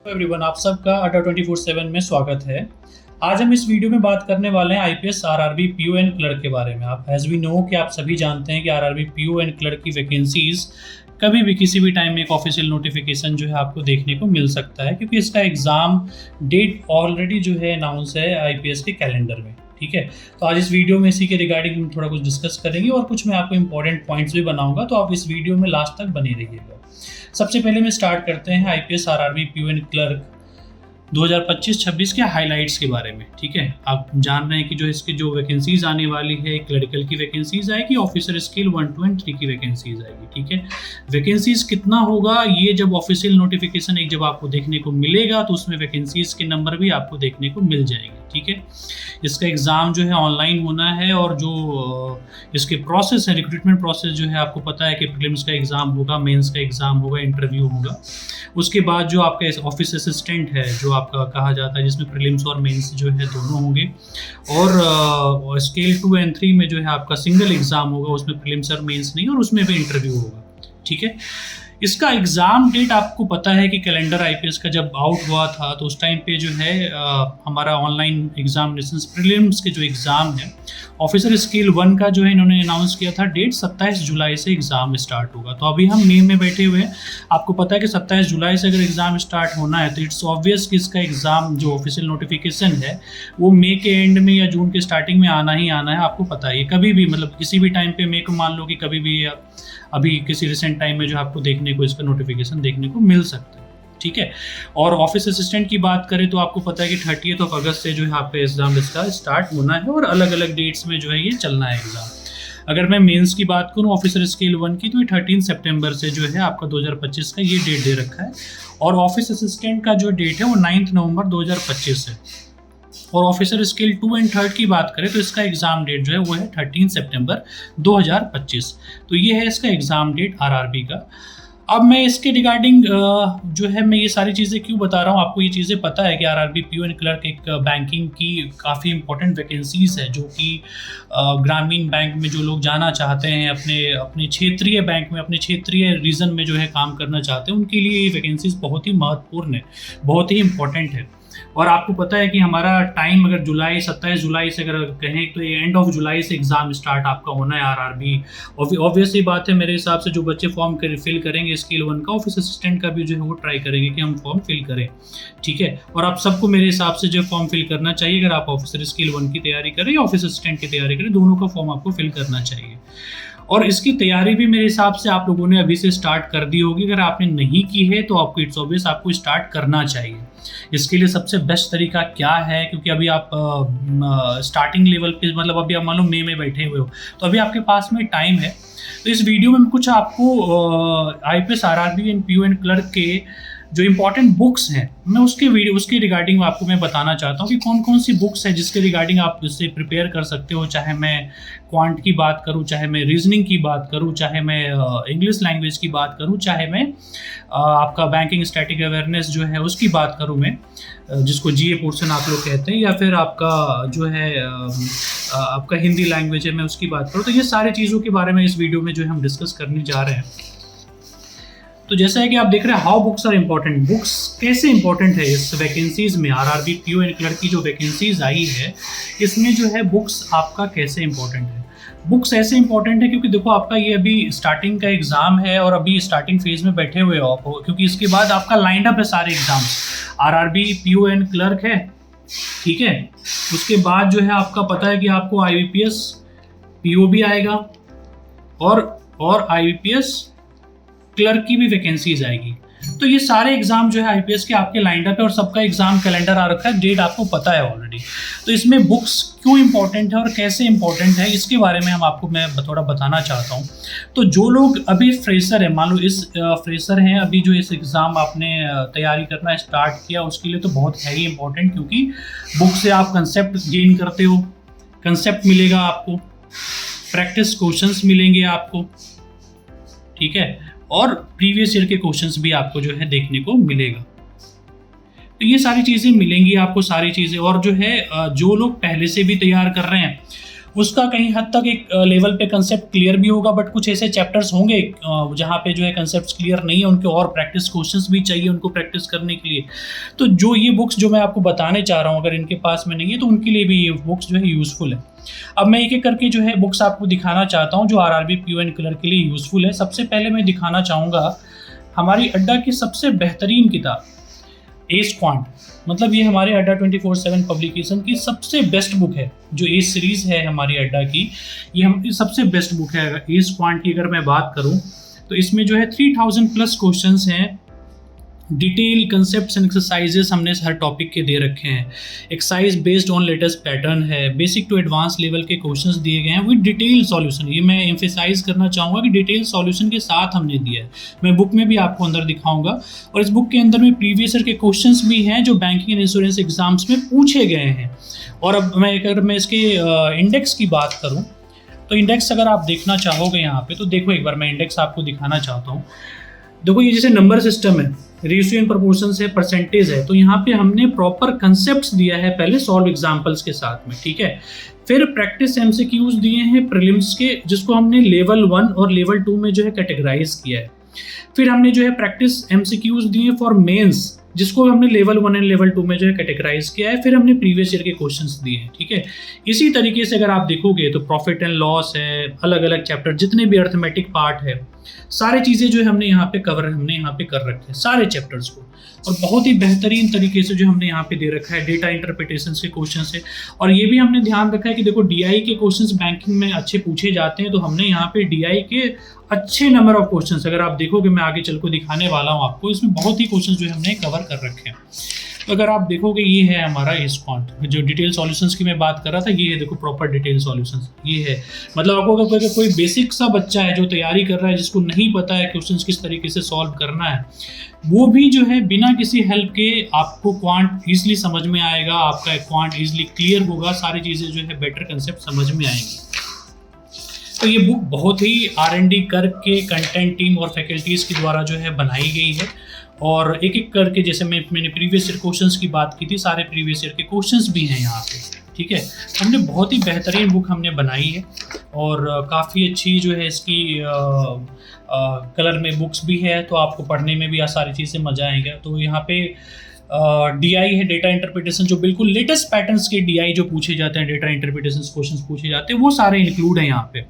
Everyone, आप सबका अड्डा 24/7 में स्वागत है। आज हम इस वीडियो में बात करने वाले हैं IPS RRB PO and clerk के बारे में। आप एज वी नो कि आप सभी जानते हैं कि आरआरबी पीओ एंड क्लर्क की वैकेंसीज कभी भी किसी भी टाइम में एक ऑफिशियल नोटिफिकेशन जो है आपको देखने को मिल सकता है, क्योंकि इसका एग्ज़ाम डेट ऑलरेडी जो है अनाउंस है आईपीएस के कैलेंडर में। ठीक है, तो आज इस वीडियो में इसी के रिगार्डिंग हम थोड़ा कुछ डिस्कस करेंगे और कुछ मैं आपको इंपॉर्टेंट पॉइंट्स भी बनाऊंगा, तो आप इस वीडियो में लास्ट तक बने रहिएगा। सबसे पहले मैं स्टार्ट करते हैं IPS RRB PO and clerk 2025-26 के हाइलाइट्स के बारे में। ठीक है, आप जान रहे हैं कि जो इसकी जो वैकेंसीज आने वाली है, क्लरिकल की वैकेंसीज आएगी, ऑफिसर स्केल 1, 2 और 3 की वैकेंसीज आएगी। ठीक है, वैकेंसीज कितना होगा ये जब ऑफिशियल नोटिफिकेशन एक जब आपको देखने को मिलेगा तो उसमें वैकेंसीज के नंबर भी आपको देखने को मिल जाएंगे। ठीक है, इसका एग्ज़ाम जो है ऑनलाइन होना है और जो इसके प्रोसेस है, रिक्रूटमेंट प्रोसेस जो है आपको पता है कि प्रीलिम्स का एग्ज़ाम होगा, मेंस का एग्ज़ाम होगा, इंटरव्यू होगा। उसके बाद जो आपका ऑफिस असिस्टेंट है जो आपका कहा जाता है, जिसमें प्रीलिम्स और मेंस जो है दोनों होंगे, और स्केल 2 और 3 में जो है आपका सिंगल एग्ज़ाम होगा, उसमें प्रीलिम्स और मेंस नहीं और उसमें भी इंटरव्यू होगा। ठीक है, इसका एग्ज़ाम डेट आपको पता है कि कैलेंडर आईपीएस का जब आउट हुआ था तो उस टाइम पे जो है हमारा ऑनलाइन एग्जामिनेशन प्रीलिम्स के जो एग्ज़ाम है ऑफिसर स्केल 1 का जो है इन्होंने अनाउंस किया था डेट 27 जुलाई से एग्ज़ाम स्टार्ट होगा। तो अभी हम मई में बैठे हुए हैं, आपको पता है कि 27 जुलाई से अगर एग्ज़ाम स्टार्ट होना है तो इट्स ऑब्वियस कि इसका एग्ज़ाम जो ऑफिशियल नोटिफिकेशन है वो मई के एंड में या जून के स्टार्टिंग में आना ही आना है। आपको पता है ये कभी भी मतलब किसी भी टाइम पे मई को मान लो कि कभी भी अभी किसी रिसेंट टाइम में जो आपको देखने को इसका नोटिफिकेशन देखने को मिल सकता है। ठीक है, और ऑफिस असिस्टेंट की बात करें तो आपको पता है कि 30 अगस्त से जो है आपका एग्ज़ाम इसका स्टार्ट होना है और अलग अलग डेट्स में जो है ये चलना है एग्ज़ाम। अगर मैं मेंस की बात करूं ऑफिसर स्केल 1 की तो ये 13 सितंबर से जो है आपका 2025 का ये डेट दे रखा है, और ऑफिस असिस्टेंट का जो डेट है वो 9 नवंबर 2025 है। और ऑफिसर स्केल 2 और 3 की बात करें तो इसका एग्ज़ाम डेट जो है वो है 13 सितंबर 2025। तो ये है इसका एग्ज़ाम डेट आरआरबी का। अब मैं इसके रिगार्डिंग जो है मैं ये सारी चीज़ें क्यों बता रहा हूँ, आपको ये चीज़ें पता है कि आरआरबी पीओ एंड क्लर्क एक बैंकिंग की काफ़ी इंपॉर्टेंट वैकेंसीज है, जो कि ग्रामीण बैंक में जो लोग जाना चाहते हैं, अपने क्षेत्रीय बैंक में, अपने क्षेत्रीय रीजन में जो है काम करना चाहते हैं, उनके लिए ये वैकेंसीज बहुत ही महत्वपूर्ण है, बहुत ही इंपॉर्टेंट है। और आपको पता है कि हमारा टाइम अगर 27 जुलाई से अगर कहें तो ये एंड ऑफ जुलाई से एग्ज़ाम स्टार्ट आपका होना है आरआरबी। ऑब्वियस ही बात है, मेरे हिसाब से जो बच्चे फॉर्म फिल करेंगे स्केल 1 का, ऑफिस असिस्टेंट का भी जो है वो ट्राई करेंगे कि हम फॉर्म फिल करें। ठीक है, और आप सबको मेरे हिसाब से जो फॉर्म फिल करना चाहिए, अगर आप ऑफिसर स्केल 1 की तैयारी करें या ऑफिस असिस्टेंट की तैयारी करें, दोनों का फॉर्म आपको फिल करना चाहिए। और इसकी तैयारी भी मेरे हिसाब से आप लोगों ने अभी से स्टार्ट कर दी होगी। अगर आपने नहीं की है तो आपको इट्स ऑब्वियस आपको स्टार्ट करना चाहिए। इसके लिए सबसे बेस्ट तरीका क्या है, क्योंकि अभी आप स्टार्टिंग लेवल पे मतलब अभी आप मान लो मई में बैठे हुए हो तो अभी आपके पास में टाइम है। तो इस वीडियो में कुछ आपको IPS RRB and PO and clerk के जो इंपॉर्टेंट बुक्स हैं मैं उसके रिगार्डिंग आपको मैं बताना चाहता हूँ कि कौन कौन सी बुक्स है जिसके रिगार्डिंग आप इससे प्रिपेयर कर सकते हो। चाहे मैं क्वांट की बात करूँ, चाहे मैं रीजनिंग की बात करूँ, चाहे मैं इंग्लिश लैंग्वेज की बात करूँ, चाहे मैं आपका बैंकिंग स्टैटिक अवेयरनेस जो है उसकी बात करूँ मैं, जिसको जीए पोर्शन आप लोग कहते हैं, या फिर आपका जो है आपका हिंदी लैंग्वेज है मैं उसकी बात करूँ। तो ये सारी चीज़ों के बारे में इस वीडियो में जो है हम डिस्कस करने जा रहे हैं। तो जैसा है कि आप देख रहे हैं how books are important, books कैसे इंपॉर्टेंट है इस वैकेंसीज में, आरआरबी पीओ एंड क्लर्क की जो वैकेंसीज आई है इसमें जो है बुक्स आपका कैसे इंपॉर्टेंट है। बुक्स ऐसे इंपॉर्टेंट है क्योंकि देखो आपका ये अभी स्टार्टिंग का एग्जाम है और अभी स्टार्टिंग फेज में बैठे हुए हो आप, क्योंकि इसके बाद आपका लाइंड अप है सारे exams. RRB PO and clerk है, ठीक है, उसके बाद जो है आपका पता है कि आपको आईबीपीएस पीओ भी आएगा और आईबीपीएस क्लर्क की भी वैकेंसीज आएगी। तो ये सारे एग्जाम जो है आईपीएस के आपके लाइंड अप है और सबका एग्जाम कैलेंडर आ रखा है, डेट आपको पता है ऑलरेडी। तो इसमें बुक्स क्यों इंपॉर्टेंट है और कैसे इंपॉर्टेंट है इसके बारे में मैं थोड़ा बताना चाहता हूँ। तो जो लोग अभी फ्रेशर है, मान लो इस फ्रेशर हैं, अभी जो इस एग्ज़ाम आपने तैयारी करना स्टार्ट किया, उसके लिए तो बहुत है ही इंपॉर्टेंट, क्योंकि बुक से आप कंसेप्ट गेन करते हो, कंसेप्ट मिलेगा आपको, प्रैक्टिस क्वेश्चंस मिलेंगे आपको, ठीक है, और प्रीवियस ईयर के क्वेश्चंस भी आपको जो है देखने को मिलेगा। तो ये सारी चीज़ें मिलेंगी आपको, सारी चीज़ें। और जो है जो लोग पहले से भी तैयार कर रहे हैं उसका कहीं हद तक एक लेवल पे कंसेप्ट क्लियर भी होगा, बट कुछ ऐसे चैप्टर्स होंगे जहाँ पे जो है कंसेप्ट क्लियर नहीं है, उनके और प्रैक्टिस क्वेश्चंस भी चाहिए उनको प्रैक्टिस करने के लिए। तो जो ये बुक्स जो मैं आपको बताने चाह रहा हूँ, अगर इनके पास में नहीं है तो उनके लिए भी ये बुक्स जो है यूज़फुल है। अब मैं एक एक करके जो है बुक्स आपको दिखाना चाहता हूँ जो आरआरबी पीओ एंड क्लर्क के लिए यूज़फुल है। सबसे पहले मैं दिखाना चाहूँगा हमारी अड्डा की सबसे बेहतरीन किताब एस क्वांट। मतलब ये हमारे अड्डा 24/7 पब्लिकेशन की सबसे बेस्ट बुक है। जो एस सीरीज़ है हमारी अड्डा की, ये हम सबसे बेस्ट बुक है। एस क्वांट की अगर मैं बात करूँ तो इसमें जो है 3000 प्लस क्वेश्चंस हैं। डिटेल कंसेप्ट्स एंड एक्सरसाइजेस हमने हर टॉपिक के दे रखे हैं। Exercise based on latest pattern है। बेसिक टू एडवांस लेवल के क्वेश्चंस दिए गए हैं विद डिटेल सॉल्यूशन। ये मैं एम्फेसाइज करना चाहूँगा कि डिटेल सॉल्यूशन के साथ हमने दिया है। मैं बुक में भी आपको अंदर दिखाऊंगा, और इस बुक के अंदर में प्रीवियस ईयर के क्वेश्चंस भी हैं जो बैंकिंग एंड इंश्योरेंस एग्जाम्स में पूछे गए हैं। और अब अगर मैं इसके इंडेक्स की बात करूँ तो इंडेक्स अगर आप देखना चाहोगे यहाँ पे, तो देखो एक बार मैं इंडेक्स आपको दिखाना चाहता हूँ। देखो ये जैसे नंबर सिस्टम है, रेशियो एंड प्रोपोर्शंस है, परसेंटेज है, तो यहाँ पे हमने प्रॉपर कंसेप्ट्स दिया है पहले सॉल्व एग्जांपल्स के साथ में, ठीक है। फिर प्रैक्टिस एमसीक्यूज दिए हैं प्रीलिम्स के, जिसको हमने लेवल 1 और लेवल 2 में जो है कैटेगराइज किया है। फिर हमने जो है प्रैक्टिस एमसीक्यूज दिए फॉर मेंस, जिसको हमने लेवल 1 एंड लेवल 2 में जो है कैटेगराइज किया है। फिर हमने प्रीवियस ईयर के क्वेश्चंस दिए हैं, ठीक है। इसी तरीके से अगर आप देखोगे तो प्रॉफिट एंड लॉस है, अलग अलग चैप्टर जितने भी अर्थमेटिक पार्ट है, सारी चीज़ें जो है हमने यहाँ पे कर रखे हैं सारे चैप्टर्स को। और बहुत ही बेहतरीन तरीके से जो हमने यहाँ पे दे रखा है डेटा इंटरप्रिटेशन के क्वेश्चन से। और ये भी हमने ध्यान रखा है कि देखो डीआई के क्वेश्चंस बैंकिंग में अच्छे पूछे जाते हैं, तो हमने यहाँ पे डीआई के अच्छे नंबर ऑफ क्वेश्चंस, अगर आप देखोगे मैं आगे चल को दिखाने वाला हूँ आपको, इसमें बहुत ही क्वेश्चंस जो है हमने कवर कर रखे हैं। तो अगर आप देखोगे ये है हमारा एस क्वांट। जो डिटेल सॉल्यूशंस की मैं बात कर रहा था, ये है देखो प्रॉपर डिटेल सॉल्यूशंस, ये है। मतलब आपको अगर कोई बेसिक सा बच्चा है जो तैयारी कर रहा है, जिसको नहीं पता है क्वेश्चंस किस तरीके से सॉल्व करना है, वो भी जो है बिना किसी हेल्प के आपको क्वांट ईजिली समझ में आएगा, आपका क्वांट ईजिली क्लियर होगा, सारी चीज़ें जो है बेटर कंसेप्ट समझ में आएंगी। तो ये बुक बहुत ही R&D करके कंटेंट टीम और फैकल्टीज़ के द्वारा जो है बनाई गई है। और एक एक करके, जैसे मैंने प्रीवियस ईयर क्वेश्चंस की बात की थी, सारे प्रीवियस ईयर के क्वेश्चंस भी हैं यहाँ पे, ठीक है। हमने बहुत ही बेहतरीन बुक हमने बनाई है, और काफ़ी अच्छी जो है इसकी कलर में बुक्स भी है, तो आपको पढ़ने में भी सारी चीज़ें मज़ा आएगा। तो यहाँ पे डीआई है, डेटा इंटरप्रिटेशन, जो बिल्कुल लेटेस्ट पैटर्न्स के डीआई जो पूछे जाते हैं, डेटा इंटरप्रिटेशन क्वेश्चंस पूछे जाते हैं, वो सारे इंक्लूड हैं यहाँ पे।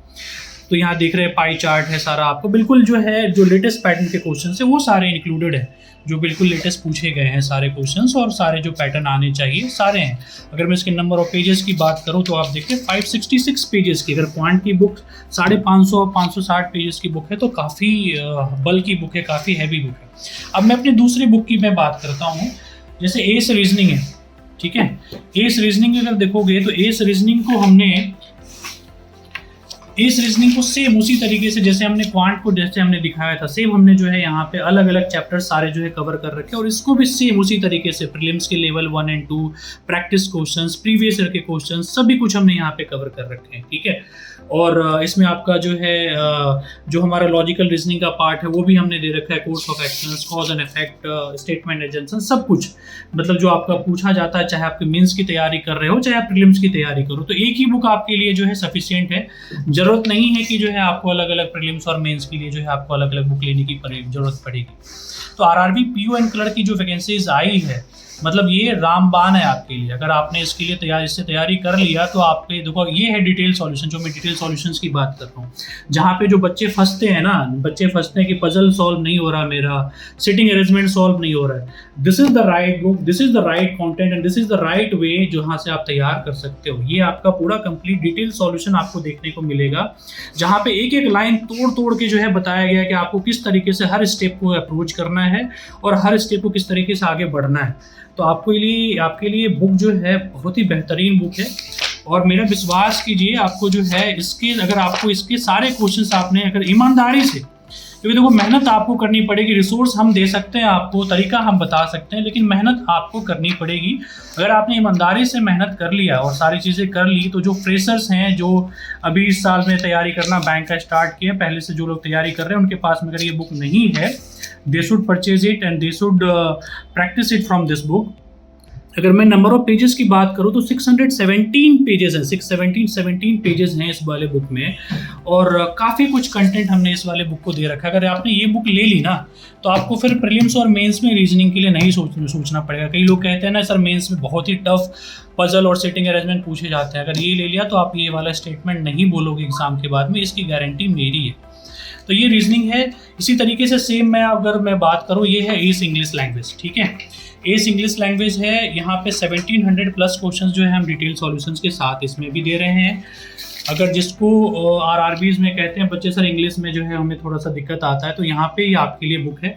तो यहाँ देख रहे हैं पाई चार्ट है सारा, आपको बिल्कुल जो है जो लेटेस्ट पैटर्न के क्वेश्चन है वो सारे इंक्लूडेड है, जो बिल्कुल लेटेस्ट पूछे गए हैं सारे क्वेश्चंस, और सारे जो पैटर्न आने चाहिए सारे हैं। अगर मैं इसके नंबर ऑफ पेजेस की बात करूँ तो आप देखिए 566 पेजेस की, अगर क्वांट की बुक 550 और 560 पेजेस की बुक है, तो काफ़ी बल्कि बुक है, काफ़ी हैवी बुक है। अब मैं अपनी दूसरी बुक की मैं बात करता हूँ, जैसे एस रीजनिंग है, ठीक है। एस रीजनिंग अगर देखोगे तो एस रीजनिंग को हमने इस रीजनिंग को सेम उसी तरीके से जैसे हमने क्वांट को जैसे हमने दिखाया था, सेम हमने जो है यहाँ पे अलग अलग चैप्टर सारे जो है कवर कर रखे हैं। और इसको भी सेम उसी तरीके से प्रीलिम्स के level 1 and 2, practice questions, previous year के क्वेश्चंस, सभी कुछ हमने यहाँ पे कवर कर रखे हैं, ठीक है। और इसमें आपका जो है जो हमारा लॉजिकल रीजनिंग का पार्ट है वो भी हमने दे रखा है, course of actions, cause and effect, statement एजेंशन, सब कुछ। मतलब जो आपका पूछा जाता है, चाहे आपके मेंस की तैयारी कर रहे हो, चाहे आप प्रीलिम्स की तैयारी करो, तो एक ही बुक आपके लिए जो है सफिशिएंट है। जरूरत नहीं है कि जो है आपको अलग अलग प्रीलिम्स और मेंस के लिए जो है आपको अलग अलग बुक लेने की जरूरत पड़ेगी। तो आरआरबी पीओ एंड क्लर्क की जो वैकेंसीज आई है, मतलब ये रामबाण है आपके लिए। अगर आपने इसके लिए इससे तैयारी कर लिया तो आपके देखो ये है डिटेल सॉल्यूशन, जो मैं डिटेल सॉल्यूशंस की बात कर रहा हूँ, जहाँ पे जो बच्चे फंसते हैं ना, बच्चे फंसते हैं कि पजल सॉल्व नहीं हो रहा, मेरा सिटिंग अरेंजमेंट सॉल्व नहीं हो रहा है, this is the right book, this is the right content and this is the right way जहाँ से आप तैयार कर सकते हो। ये आपका पूरा कंप्लीट डिटेल सॉल्यूशन आपको देखने को मिलेगा, जहाँ पे एक एक लाइन तोड़ तोड़ के जो है बताया गया कि आपको किस तरीके से हर स्टेप को अप्रोच करना है और हर स्टेप को किस तरीके से आगे बढ़ना है। तो आपके लिए बुक जो है बहुत ही बेहतरीन बुक है। और मेरा विश्वास कीजिए, आपको जो है इसके अगर आपको इसके सारे क्वेश्चंस आपने अगर ईमानदारी से, क्योंकि देखो मेहनत आपको करनी पड़ेगी, रिसोर्स हम दे सकते हैं आपको, तरीका हम बता सकते हैं, लेकिन मेहनत आपको करनी पड़ेगी। अगर आपने ईमानदारी से मेहनत कर लिया और सारी चीज़ें कर ली, तो जो फ्रेशर्स हैं जो अभी इस साल में तैयारी करना बैंक का स्टार्ट किया, पहले से जो लोग तैयारी कर रहे हैं, उनके पास में अगर ये बुक नहीं है, they should purchase it and they should practice it from this book. अगर मैं नंबर ऑफ पेजेस की बात करूँ तो 617 पेजेस हैं, 617 पेजेस हैं इस वाले बुक में, और काफ़ी कुछ कंटेंट हमने इस वाले बुक को दे रखा है। अगर आपने ये बुक ले ली ना तो आपको फिर प्रीलिम्स और मेंस में रीजनिंग के लिए नहीं सोचना पड़ेगा। कई लोग कहते हैं ना सर मेंस में बहुत ही टफ पजल और सिटिंग अरेंजमेंट पूछे जाते हैं, अगर ये ले लिया तो आप ये वाला स्टेटमेंट नहीं बोलोगे एग्जाम के बाद में, इसकी गारंटी मेरी है। तो ये रीजनिंग है। इसी तरीके से सेम अगर मैं बात करूँ, ये है एस इंग्लिश लैंग्वेज, ठीक है। एस इंग्लिश लैंग्वेज है, यहाँ पे 1700 प्लस क्वेश्चंस जो है हम डिटेल सॉल्यूशंस के साथ इसमें भी दे रहे हैं। अगर जिसको आरआरबीज में कहते हैं बच्चे सर इंग्लिश में जो है हमें थोड़ा सा दिक्कत आता है, तो यहाँ पे ये आपके लिए बुक है।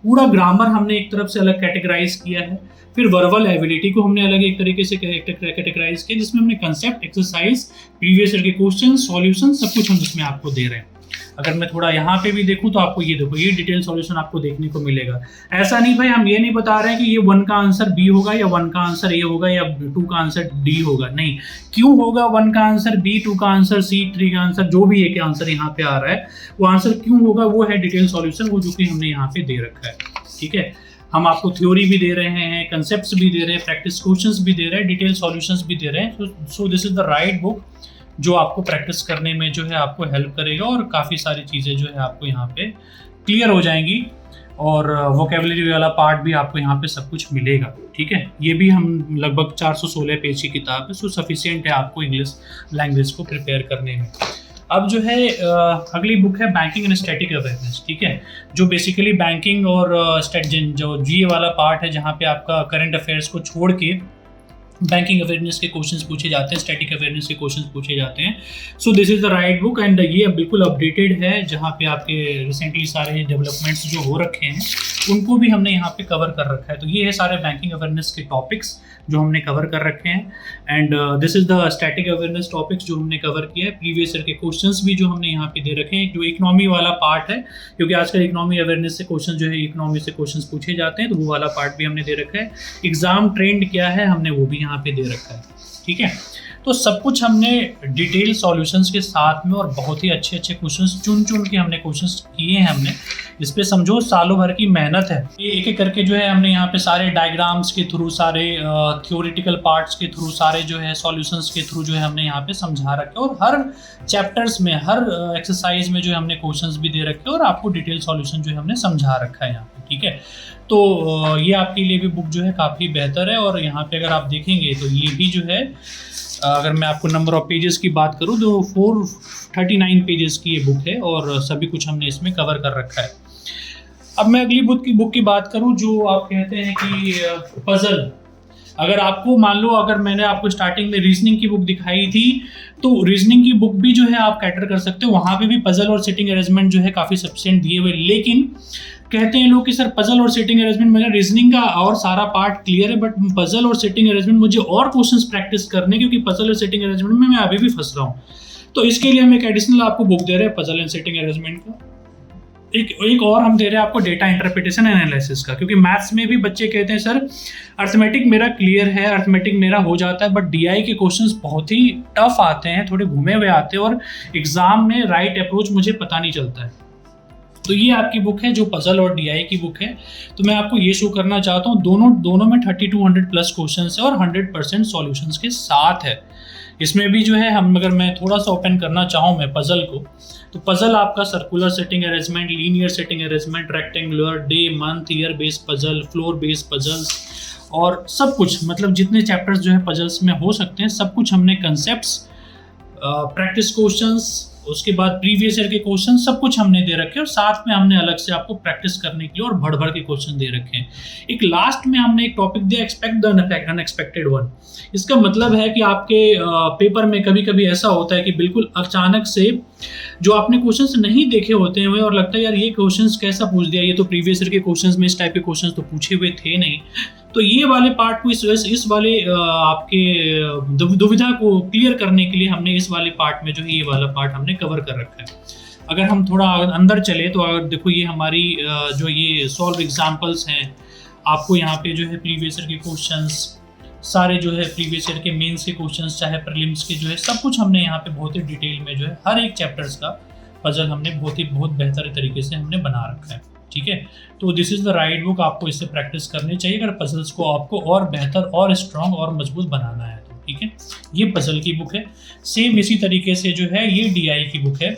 पूरा ग्रामर हमने एक तरफ से अलग कैटेगराइज किया है, फिर वर्बल एबिलिटी को हमने अलग एक तरीके से कैटेगराइज किया, जिसमें हमने कंसेप्ट, एक्सरसाइज, प्रीवियस ईयर के क्वेश्चन, सॉल्यूशन सब कुछ हम इसमें आपको दे रहे हैं। अगर मैं थोड़ा यहाँ पे भी देखूँ तो आपको ये देखो, ये डिटेल सॉल्यूशन आपको देखने को मिलेगा। ऐसा नहीं भाई हम ये नहीं बता रहे हैं कि ये 1 का आंसर बी होगा या 1 का आंसर ए होगा या 2 का आंसर डी होगा, नहीं। क्यों होगा 1 का आंसर बी, 2 का आंसर सी, 3 का आंसर, जो भी एक आंसर यहाँ पे आ रहा है वो आंसर क्यों होगा, वो है डिटेल सॉल्यूशन, वो जो कि हमने यहाँ पे दे रखा है, ठीक है। हम आपको थ्योरी भी दे रहे हैं, कंसेप्ट्स भी दे रहे हैं, प्रैक्टिस क्वेश्चंस भी दे रहे हैं, डिटेल सॉल्यूशंस भी दे रहे हैं। So this is the right book जो आपको प्रैक्टिस करने में जो है आपको हेल्प करेगा, और काफ़ी सारी चीज़ें जो है आपको यहाँ पे क्लियर हो जाएंगी, और वोकेबलरी वाला पार्ट भी आपको यहाँ पे सब कुछ मिलेगा, ठीक है। ये भी हम लगभग 416 पेज की किताब है, सो सफिशिएंट है आपको इंग्लिश लैंग्वेज को प्रिपेयर करने में। अब जो है अगली बुक है बैंकिंग एंड स्टैटिक अवेयरनेस, ठीक है, जो बेसिकली बैंकिंग और जो जीए वाला पार्ट है, जहाँ पे आपका करंट अफेयर्स को छोड़ के बैंकिंग अवेयरनेस के क्वेश्चंस पूछे जाते हैं, स्टैटिक अवेयरनेस के क्वेश्चंस पूछे जाते हैं। So this is the right book, and ये बिल्कुल अपडेटेड है, जहाँ पे आपके रिसेंटली सारे डेवलपमेंट्स जो हो रखे हैं उनको भी हमने यहाँ पे कवर कर रखा है। तो ये है सारे बैंकिंग अवेयरनेस के टॉपिक्स जो हमने कवर कर रखे हैं, and this is the static awareness topics जो हमने कवर किया है। प्रीवियस ईयर के क्वेश्चंस भी जो हमने यहाँ पे दे रखे हैं, जो इकोनॉमी वाला पार्ट है, क्योंकि आजकल इकोनॉमी अवेयरनेस से क्वेश्चन जो है इकोनॉमी से क्वेश्चन पूछे जाते हैं, तो वो वाला पार्ट भी हमने दे रखा है। एग्जाम ट्रेंड क्या है हमने वो भी यहाँ पे दे रखा है, ठीक है। तो सब कुछ हमने डिटेल सॉल्यूशंस के साथ में, और बहुत ही अच्छे अच्छे क्वेश्चंस चुन के हमने क्वेश्चंस किए हैं हमने। इस पे समझो सालों भर की मेहनत है। ये एक एक करके जो है हमने यहाँ पे सारे डायग्राम्स के थ्रू, सारे थ्योरेटिकल पार्ट्स के थ्रू, सारे जो है सॉल्यूशंस के थ्रू जो है हमने यहाँ पे समझा रखे, और हर चैप्टर्स में, हर एक्सरसाइज में जो है हमने क्वेश्चंस भी दे रखे, और आपको डिटेल सॉल्यूशन जो है हमने समझा रखा है यहाँ पे, ठीक है। तो ये आपके लिए भी बुक जो है काफ़ी बेहतर है, और यहाँ पे अगर आप देखेंगे तो ये भी जो है, अगर मैं आपको नंबर ऑफ पेजेस की बात करूँ तो 439 पेजेस की ये बुक है, और सभी कुछ हमने इसमें कवर कर रखा है। अब मैं अगली बुक की बात करूँ, जो आप कहते हैं कि पजल। अगर आपको मान लो, अगर मैंने आपको स्टार्टिंग में रीजनिंग की बुक दिखाई थी, तो रीजनिंग की बुक भी जो है आप कैटर कर सकते हो, वहाँ पे भी पजल और सिटिंग अरेंजमेंट जो है काफ़ी सफिशिएंट दिए हुए। लेकिन कहते हैं लोग कि सर पजल और सिटिंग अरेंजमेंट, मेरा रीजनिंग का और सारा पार्ट क्लियर है, बट पजल और सिटिंग अरेंजमेंट मुझे और क्वेश्चंस प्रैक्टिस करने, क्योंकि पजल और सिटिंग अरेंजमेंट में मैं अभी भी फंस रहा हूँ। तो इसके लिए हम एक एडिशनल आपको बुक दे रहे हैं पजल एंड सिटिंग अरेंजमेंट का। एक और हम दे रहे हैं आपको डेटा इंटरप्रिटेशन एंड एनालिसिस का, क्योंकि मैथ्स में भी बच्चे कहते हैं सर अर्थमेटिक मेरा क्लियर है, अर्थमेटिक मेरा हो जाता है, बट डीआई के क्वेश्चंस बहुत ही टफ आते हैं, थोड़े घूमे हुए आते हैं, और एग्जाम में राइट अप्रोच मुझे पता नहीं चलता है। तो ये आपकी बुक है जो पजल और डीआई की बुक है। तो मैं आपको ये शो करना चाहता हूँ, दोनों में 3200 प्लस क्वेश्चन है, और 100% सॉल्यूशंस के साथ है। इसमें भी जो है हम, अगर मैं थोड़ा सा ओपन करना चाहूँ मैं पजल को, तो पजल आपका circular setting arrangement, linear setting arrangement, rectangular, day, month, year based puzzle, floor based puzzles, और सब कुछ, मतलब जितने चैप्टर्स जो है पजल्स में हो सकते हैं सब कुछ हमने, कंसेप्ट्स, प्रैक्टिस क्वेश्चंस, उसके बाद प्रीवियस ईयर के क्वेश्चन, सब कुछ हमने दे रखे हैं, और साथ में हमने अलग से आपको प्रैक्टिस करने के लिए और भर के क्वेश्चन दे रखे हैं। एक लास्ट में हमने एक टॉपिक दिया, एक्सपेक्ट द अनएक्सपेक्टेड वन। इसका मतलब है कि आपके पेपर में कभी कभी ऐसा होता है कि बिल्कुल अचानक से जो आपने क्वेश्चंस नहीं देखे होते हैं, और लगता है यार ये क्वेश्चंस कैसा पूछ दिया, ये तो प्रीवियस ईयर के क्वेश्चंस में इस टाइप के क्वेश्चंस तो पूछे हुए थे नहीं। तो ये वाले पार्ट को, इस वाले आपके दुविधा को क्लियर करने के लिए हमने इस वाले पार्ट में जो है ये वाला पार्ट हमने कवर कर रखा है। अगर हम थोड़ा अंदर चले तो अगर देखो, ये हमारी जो ये सॉल्व एग्जाम्पल्स हैं, आपको यहाँ पे जो है प्रीवियस ईयर के क्वेश्चंस, सारे जो है प्रीवियस ईयर के मेंस के क्वेश्चंस, चाहे प्रीलिम्स के, जो है सब कुछ हमने यहाँ पे बहुत ही डिटेल में जो है हर एक चैप्टर्स का पजल हमने बहुत बेहतर तरीके से हमने बना रखा है। ठीक है। तो this is the right book, आपको इससे प्रैक्टिस करनी चाहिए अगर पजल्स को आपको और बेहतर और स्ट्रांग और मजबूत बनाना है तो, ठीक है। ये पजल की बुक है। सेम इसी तरीके से जो है ये डीआई की बुक है।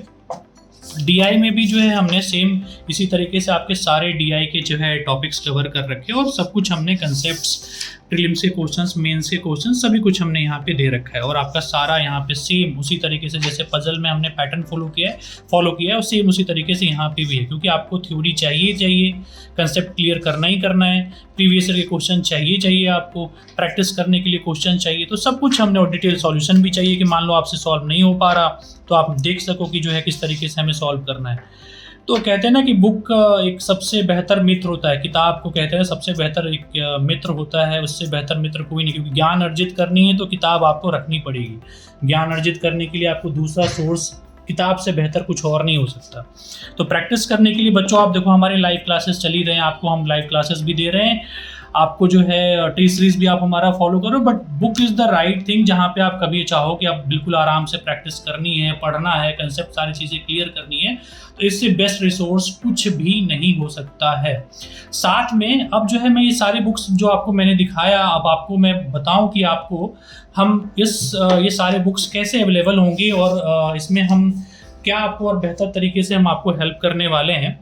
डीआई में भी जो है हमने सेम इसी तरीके से आपके सारे डीआई के जो है टॉपिक्स कवर कर रखे हैं और सब कुछ हमने कंसेप्ट्स, प्रीलिम्स के क्वेश्चंस, मेंस के क्वेश्चंस सभी कुछ हमने यहाँ पे दे रखा है। और आपका सारा यहाँ पे सेम उसी तरीके से जैसे पजल में हमने पैटर्न फॉलो किया है और सेम उसी तरीके से यहाँ पे भी है, क्योंकि आपको थ्योरी चाहिए, कंसेप्ट क्लियर करना ही करना है, प्रीवियस ईयर के क्वेश्चन चाहिए, आपको प्रैक्टिस करने के लिए क्वेश्चन चाहिए, तो सब कुछ हमने और डिटेल सॉल्यूशन भी चाहिए कि मान लो आपसे सॉल्व नहीं हो पा रहा तो आप देख सको कि जो है किस तरीके से हमें सॉल्व करना है। तो कहते हैं ना कि बुक एक सबसे बेहतर मित्र होता है, किताब को कहते हैं सबसे बेहतर एक मित्र होता है, उससे बेहतर मित्र कोई नहीं, क्योंकि ज्ञान अर्जित करनी है तो किताब आपको रखनी पड़ेगी। ज्ञान अर्जित करने के लिए आपको दूसरा सोर्स किताब से बेहतर कुछ और नहीं हो सकता। तो प्रैक्टिस करने के लिए बच्चों आप देखो हमारे लाइव क्लासेस चल ही रहे हैं, आपको हम लाइव क्लासेस भी दे रहे हैं, आपको जो है टी सीरीज भी आप हमारा फॉलो करो, but book is the right thing जहाँ पे आप कभी चाहो कि आप बिल्कुल आराम से प्रैक्टिस करनी है, पढ़ना है, कंसेप्ट सारी चीज़ें क्लियर करनी है, तो इससे बेस्ट रिसोर्स कुछ भी नहीं हो सकता है। साथ में अब जो है मैं ये सारी बुक्स जो आपको मैंने दिखाया, अब आपको मैं बताऊं कि आपको हम ये सारे बुक्स कैसे अवेलेबल होंगे और इसमें हम क्या आपको और बेहतर तरीके से हम आपको हेल्प करने वाले हैं।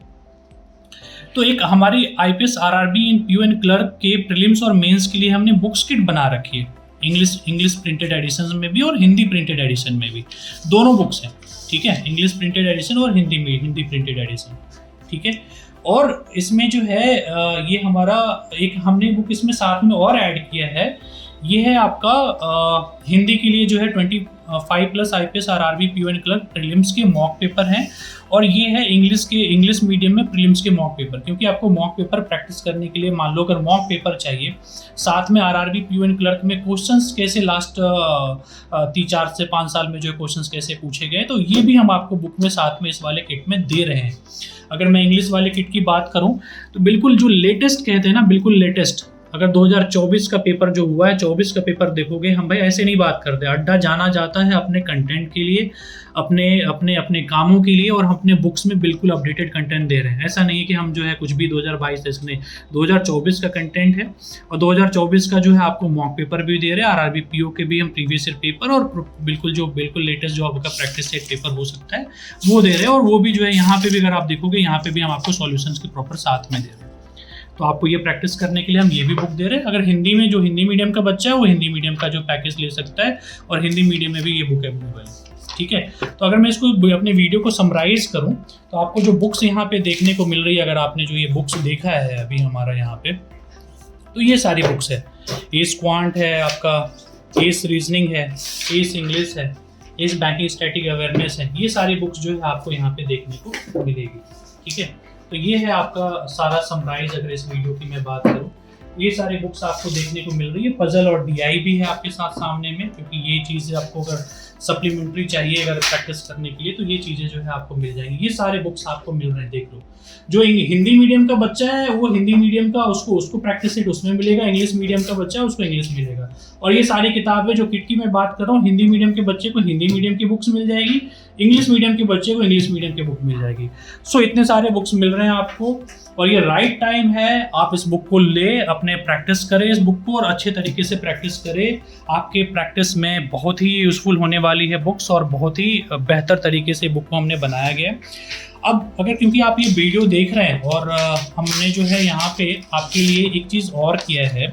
तो एक हमारी IPS RRB in PO and clerk के प्रीलिम्स और मेंस के लिए हमने बुक्स किट बना रखी है, इंग्लिश प्रिंटेड एडिशन में भी और हिंदी प्रिंटेड एडिशन में भी, दोनों बुक्स हैं, ठीक है, इंग्लिश प्रिंटेड एडिशन और हिंदी प्रिंटेड एडिशन, ठीक है। और इसमें जो है ये हमारा एक हमने बुक इसमें साथ में और ऐड किया है, ये है आपका हिंदी के लिए जो है 25+ IPS RRB PO and clerk prelims के मॉक पेपर हैं, और ये है इंग्लिश मीडियम में प्रीलिम्स के मॉक पेपर, क्योंकि आपको मॉक पेपर प्रैक्टिस करने के लिए मान लो अगर मॉक पेपर चाहिए, साथ में आरआरबी पीओ एंड क्लर्क में क्वेश्चंस कैसे लास्ट 3-4 से 5 साल में जो है क्वेश्चंस कैसे पूछे गए, तो ये भी हम आपको बुक में साथ में इस वाले किट में दे रहे हैं। अगर मैं इंग्लिश वाले किट की बात करूँ तो बिल्कुल जो लेटेस्ट कहते हैं ना, बिल्कुल लेटेस्ट, अगर 2024 का पेपर जो हुआ है, 24 का पेपर देखोगे, हम भाई ऐसे नहीं बात करते, अड्डा जाना जाता है अपने कंटेंट के लिए, अपने कामों के लिए, और हम अपने बुक्स में बिल्कुल अपडेटेड कंटेंट दे रहे हैं। ऐसा नहीं है कि हम जो है कुछ भी 2022 नहीं, 2024 का कंटेंट है, और 2024 का जो है आपको मॉक पेपर भी दे रहे हैं, आरआरबी पीओ के भी हम प्रीवियस ईयर पेपर और बिल्कुल लेटेस्ट जो आपका प्रैक्टिस सेट पेपर हो सकता है वो दे रहे हैं, और वो भी जो है यहाँ पे भी अगर आप देखोगे यहाँ पे भी हम आपको सॉल्यूशंस के प्रॉपर साथ में दे रहे हैं। तो आपको ये प्रैक्टिस करने के लिए हम ये भी बुक दे रहे हैं। अगर हिंदी में जो हिंदी मीडियम का बच्चा है वो हिंदी मीडियम का जो पैकेज ले सकता है, और हिंदी मीडियम में भी ये बुक अवेलेबल है, ठीक है। तो अगर मैं इसको अपने वीडियो को समराइज करूं तो आपको जो बुक्स यहाँ पे देखने को मिल रही है, अगर आपने जो ये बुक्स देखा है अभी हमारा यहाँ पे, तो ये सारी बुक्स है, एस क्वांट है आपका, एस रीजनिंग है, एस इंग्लिश है, एस बैंकिंग स्टैटिक अवेयरनेस है, ये सारी बुक्स जो है आपको यहाँ पे देखने को मिलेगी, ठीक है। तो ये है आपका सारा समराइज। अगर इस वीडियो की मैं बात करूँ, ये सारी बुक्स आपको देखने को मिल रही है, पजल और डीआई भी है आपके साथ सामने में, क्योंकि ये चीज़ें आपको अगर सप्लीमेंट्री चाहिए अगर प्रैक्टिस करने के लिए तो ये चीज़ें जो है आपको मिल जाएंगी। ये सारे बुक्स आपको मिल रहे हैं, देख लो। जो हिंदी मीडियम का बच्चा है वो हिंदी मीडियम का उसको प्रैक्टिस सेट उसमें मिलेगा, इंग्लिश मीडियम का बच्चा है उसको इंग्लिश मिलेगा। और ये सारी किताबें जो किट की मैं बात कर रहा हूँ, हिंदी मीडियम के बच्चे को हिंदी मीडियम की बुक्स मिल जाएगी, इंग्लिश मीडियम के बच्चे को इंग्लिश मीडियम की बुक मिल जाएगी। सो इतने सारे बुक्स मिल रहे हैं आपको, और ये राइट टाइम है, आप इस बुक को ले अपने प्रैक्टिस करें इस बुक को, और अच्छे तरीके से प्रैक्टिस करें। आपके प्रैक्टिस में बहुत ही यूज़फुल होने वाली है बुक्स, और बहुत ही बेहतर तरीके से बुक को हमने बनाया गया। अब अगर क्योंकि आप ये वीडियो देख रहे हैं और हमने जो है यहाँ पे आपके लिए एक चीज़ और किया है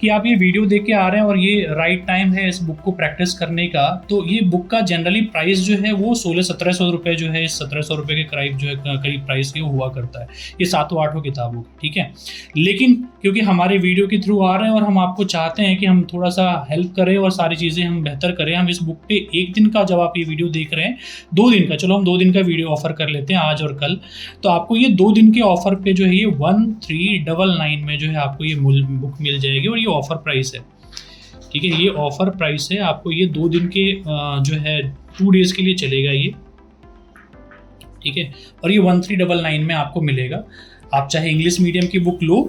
कि आप ये वीडियो देख के आ रहे हैं और ये राइट टाइम है इस बुक को प्रैक्टिस करने का, तो ये बुक का जनरली प्राइस जो है वो 1600-1700 रुपये जो है, इस 1700 रुपये के करीब जो है करीब प्राइस के हुआ करता है ये 7-8 किताबों की, ठीक है। लेकिन क्योंकि हमारे वीडियो के थ्रू आ रहे हैं और हम आपको चाहते हैं कि हम थोड़ा सा हेल्प करें और सारी चीज़ें हम बेहतर करें, हम इस बुक पे एक दिन का, जब आप ये वीडियो देख रहे हैं 2 दिन का, चलो हम 2 दिन का वीडियो ऑफर कर लेते हैं आज और कल, तो आपको ये 2 दिन के ऑफर पे जो है ये 1399 में जो है आपको ये बुक मिल जाएगी, और ये ऑफर प्राइस है, ठीक है। ये ऑफर प्राइस है, आपको ये 2 दिन के जो है 2 डेज के लिए चलेगा ये, ठीक है। और ये 1399 में आपको मिलेगा। आप चाहे इंग्लिश मीडियम की बुक लो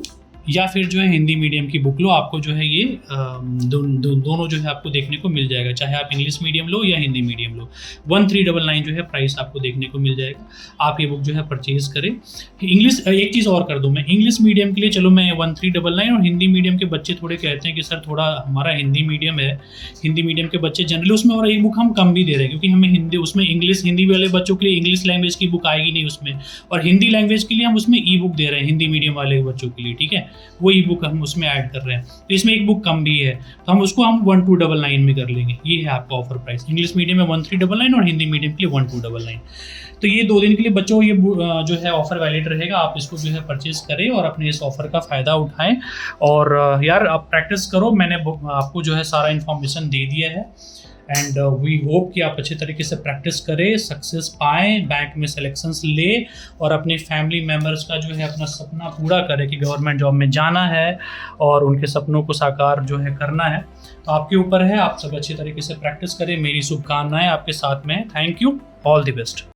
या फिर जो है हिंदी मीडियम की बुक लो, आपको जो है ये दोनों जो है आपको देखने को मिल जाएगा, चाहे आप इंग्लिश मीडियम लो या हिंदी मीडियम लो। 1399 जो है प्राइस आपको देखने को मिल जाएगा। आप ये बुक जो है परचेज करें। इंग्लिश एक चीज़ और कर दूँ मैं, इंग्लिश मीडियम के लिए चलो मैं 1399, और हिंदी मीडियम के बच्चे थोड़े कहते हैं कि सर थोड़ा हमारा हिंदी मीडियम है, हिंदी मीडियम के बच्चे जनरली उसमें, और ई बुक हम कम भी दे रहे हैं क्योंकि हमें हिंदी उसमें हिंदी वाले बच्चों के लिए इंग्लिश लैंग्वेज की बुक आएगी नहीं उसमें, और हिंदी लैंग्वेज के लिए हम उसमें ई बुक दे रहे हैं हिंदी मीडियम वाले बच्चों के लिए, ठीक है, वो ई बुक हम उसमें ऐड कर रहे हैं, तो इसमें एक बुक कम भी है, तो हम उसको 1299 में कर लेंगे। ये है आपका ऑफर प्राइस, इंग्लिश मीडियम में 1399 और हिंदी मीडियम के लिए 1299। तो ये 2 दिन के लिए बच्चों ये जो है ऑफर वैलिड रहेगा, आप इसको जो है परचेज करें और अपने इस ऑफर का फ़ायदा उठाएं। और यार आप प्रैक्टिस करो, मैंने आपको जो है सारा इन्फॉर्मेशन दे दिया है, एंड वी होप कि आप अच्छे तरीके से प्रैक्टिस करें, सक्सेस पाएँ, बैंक में सिलेक्शंस ले और अपने फैमिली मेम्बर्स का जो है अपना सपना पूरा करें कि गवर्नमेंट जॉब में जाना है और उनके सपनों को साकार जो है करना है। तो आपके ऊपर है, आप सब अच्छे तरीके से प्रैक्टिस करें। मेरी शुभकामनाएं आपके साथ में है। Thank you, all the best.